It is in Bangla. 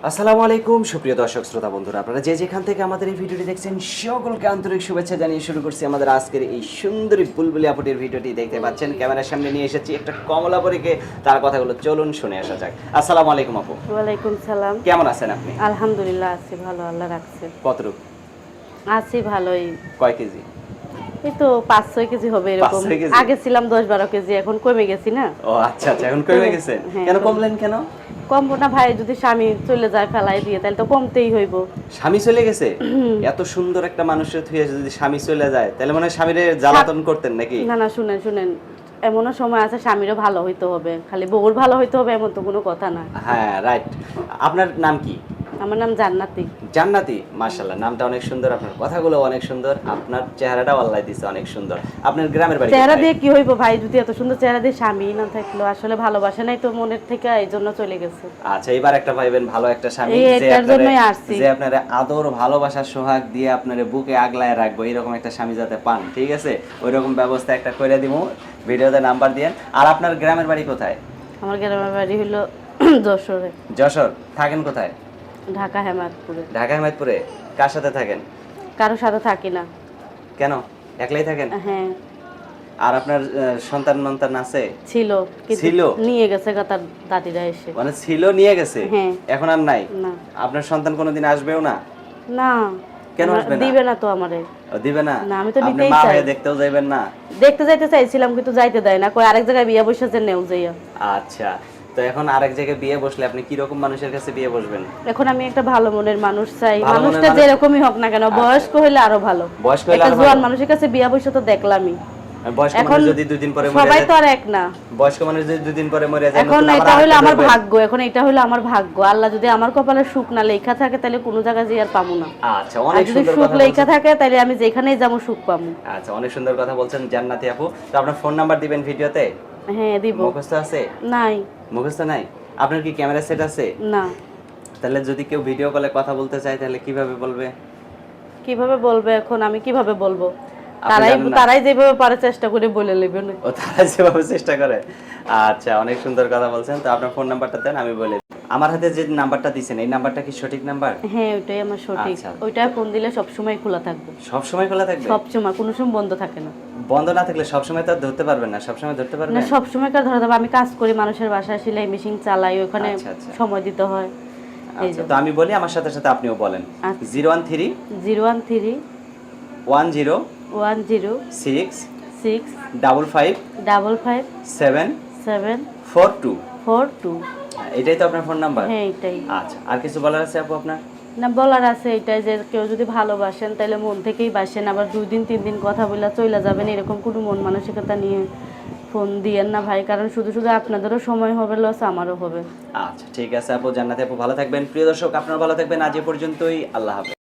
আসসালামু আলাইকুম সুপ্রিয় দর্শক শ্রোতা বন্ধুরা, আপনারা যে যেখান থেকে আমাদের এই ভিডিওটি দেখছেন সকলকে আন্তরিক শুভেচ্ছা জানিয়ে শুরু করছি আমাদের আজকের এই সুন্দরী বুলবুলি আপুটির ভিডিওটি। দেখতে পাচ্ছেন ক্যামেরার সামনে নিয়ে এসেছি একটা কমলাপরীকে, তার কথাগুলো চলুন শুনে আসা যাক। আসসালামু আলাইকুম আপু। ওয়ালাইকুম সালাম। কেমন আছেন আপনি? আলহামদুলিল্লাহ আছি ভালো, আল্লাহ রাখছে। কতটুক? আছি ভালোই। কয় কেজি? এই তো 5-6 কেজি হবে এরকম। 5-6 কেজি? আগে ছিলাম 10-12 কেজি, এখন কমে গেছি না। ও আচ্ছা আচ্ছা, এখন কমে গেছে। হ্যাঁ, কেন কমলেন কেন? কমবো না ভাই, যদি স্বামী চলে যায় ফেলাই দিয়ে তাহলে তো কমতেই হইব। স্বামী চলে গেছে? এত সুন্দর একটা মানুষের থুয়ে যদি স্বামী চলে যায় তাহলে মনে হয় স্বামীরে জ্বালাতন করতেন নাকি? না না, শুনেন শুনেন, এমনও সময় আছে স্বামীরও ভালো হইতে হবে, খালি বউর ভালো হইতে হবে এমন তো কোনো কথা না। হ্যাঁ রাইট। আপনার নাম কি? আমার নাম জান্নাতি। জান্নাতি, মাশাআল্লাহ, নামটা অনেক সুন্দর, আপনার কথাগুলো অনেক সুন্দর, আপনার চেহারাটাও আল্লাহ দিয়েছে অনেক সুন্দর। আপনার গ্রামের বাড়ি চেহারা কোথায়? দিয়ে কি হইব ভাই, যদি এত সুন্দর চেহারা দিয়ে স্বামী না থাকলো, আসলে ভালোবাসা নাই তো মনের থেকে, এই জন্য চলে গেছে। আচ্ছা, এবার একটা পাইবেন ভালো একটা স্বামী এটার জন্যই আসছি। যে আপনার আদর ভালোবাসা সোহাগ দিয়ে আপনার বুকে আগলায় রাখবো, এরকম একটা স্বামী যাতে পান, ঠিক আছে? ওই রকম ব্যবস্থা একটা করে দিব, ভিডিওতে নাম্বার দিয়েন। আর আপনার গ্রামের বাড়ি কোথায়? আমার গ্রামের বাড়ি হলো যশোরে। যশোর। থাকেন কোথায়? ঢাকা হেমায়তপুরে। ঢাকা হেমায়তপুরে। কার সাথে থাকেন? কারোর সাথে থাকি না। কেন, একলাই থাকেন? হ্যাঁ। আর আপনার সন্তান মন্তান আছে? ছিল, কিন্তু ছিল? নিয়ে গেছে গা তার দাদিরা এসে। মানে ছিল, নিয়ে গেছে? হ্যাঁ। এখন আর নাই? না আপনার সন্তান কোনোদিন আসবেও না? না। কেন আসবে না? দিবে না তো আমারে। ও, দিবে না? না, আমি তো আপনি নিতেই মা চাই। হয়ে দেখতেও যাইবেন না? দেখতে যাইতে চাইছিলাম কিন্তু যাইতে দেয় না, কই আরেক জায়গায় বিয়ে বসেছে নেও যাইয়া। আচ্ছা, তো এখন আরেক জায়গায় বিয়ে বসলে আপনি কি রকম মানুষের কাছে বিয়ে বসবেন? এখন আমি একটা ভালো মনের মানুষ চাই, ভালো মনের মানুষটা মানুষ? যেরকমই হোক না কেন, বয়স্ক হইলে আরো ভালো। বয়স্ক হইলে একটা আরো জোয়ান ভালো? মানুষের কাছে বিয়ে বসে তো দেখলামই। বয়স্ক এখন মানুষ যদি 2 দিন পরে মরে সবাই যায়? তো আর এক না। বয়স্ক মানুষ যদি 2 দিন পরে মরে যায়, এখন নতুন আবার এটা হলো আরেকটা আমার ধরবেন? ভাগ্য, এখন এটা হলো আমার ভাগ্য। আল্লাহ যদি আমার কপালে সুখ না লেখা থাকে তাহলে কোনো জায়গায় যেয়ে আর পাবো না। আচ্ছা, আর অনেক যদি সুন্দর সুখ কথা লেখা বলছেন। থাকে তাহলে আমি যেখানেই যাবো সুখ পাবো। আচ্ছা, অনেক সুন্দর কথা বলছেন জান্নাতি আপু। তো আপনার ফোন নাম্বার দিবেন ভিডিওতে? হ্যাঁ দিব। মুখস্থ আছে? নাই। মুখস্থ নাই? আপনার কি ক্যামেরা সেট আছে? না। তাহলে যদি কেউ ভিডিও কলে কথা বলতে চায় তাহলে কিভাবে বলবে? কিভাবে বলবে, এখন আমি কিভাবে বলবো? আপনি জানেন না? তারাই যেভাবে পারে চেষ্টা করে বলে নেবে না। ও, তারা যেভাবে চেষ্টা করে। আচ্ছা, অনেক সুন্দর কথা বলছেন। তো আপনার ফোন নাম্বারটা দেন, আমি বলে দিই। আমার হাতে যে নাম্বারটা দিয়েছেন এই নাম্বারটা কি সঠিক নাম্বার? হ্যাঁ, ওইটাই আমার সঠিক। আচ্ছা। ওইটা ফোন দিলে সব সময় খোলা থাকবে। সব সময় খোলা থাকবে? সব সময়, কোনো সময় বন্ধ থাকে না। বন্ধ না থাকলে সব সময় তো আর ধরতে পারবেন না, সব সময় ধরতে না, পারবেন? সব সময় কার ধরা যাবে? আমি কাজ করি মানুষের বাসায়, সেলাই মেশিন চালাই, ওখানে আচ্ছা, আচ্ছা। সময় দিতে হয়। এই আচ্ছা, যে তো আমি বলি, আমার সাথে সাথে আপনিও বলেন। আচ্ছা। 013 013 10 10 6 6 55 55 7 7 42। 42। এটাই তো আপনার ফোন নাম্বার? হ্যাঁ, এটাই। আচ্ছা, আর কিছু বলার আছে আপু আপনার? না, বলার আছে এটাই যে কেউ যদি ভালোবাসেন তাহলে মন থেকেই বাসেন, আবার 2 দিন 3 দিন কথা বলে চলে যাবেন এরকম কোনো মন মানসিকতা নিয়ে ফোন দিয়েন না ভাই, কারণ শুধু শুধু আপনাদেরও সময় হবে লস, আমারও হবে। আচ্ছা, ঠিক আছে আপু, জান্নাতি আপু, ভালো থাকবেন। প্রিয় দর্শক, আপনারা ভালো থাকবেন। আজ এ পর্যন্তই, আল্লাহ হাফেজ।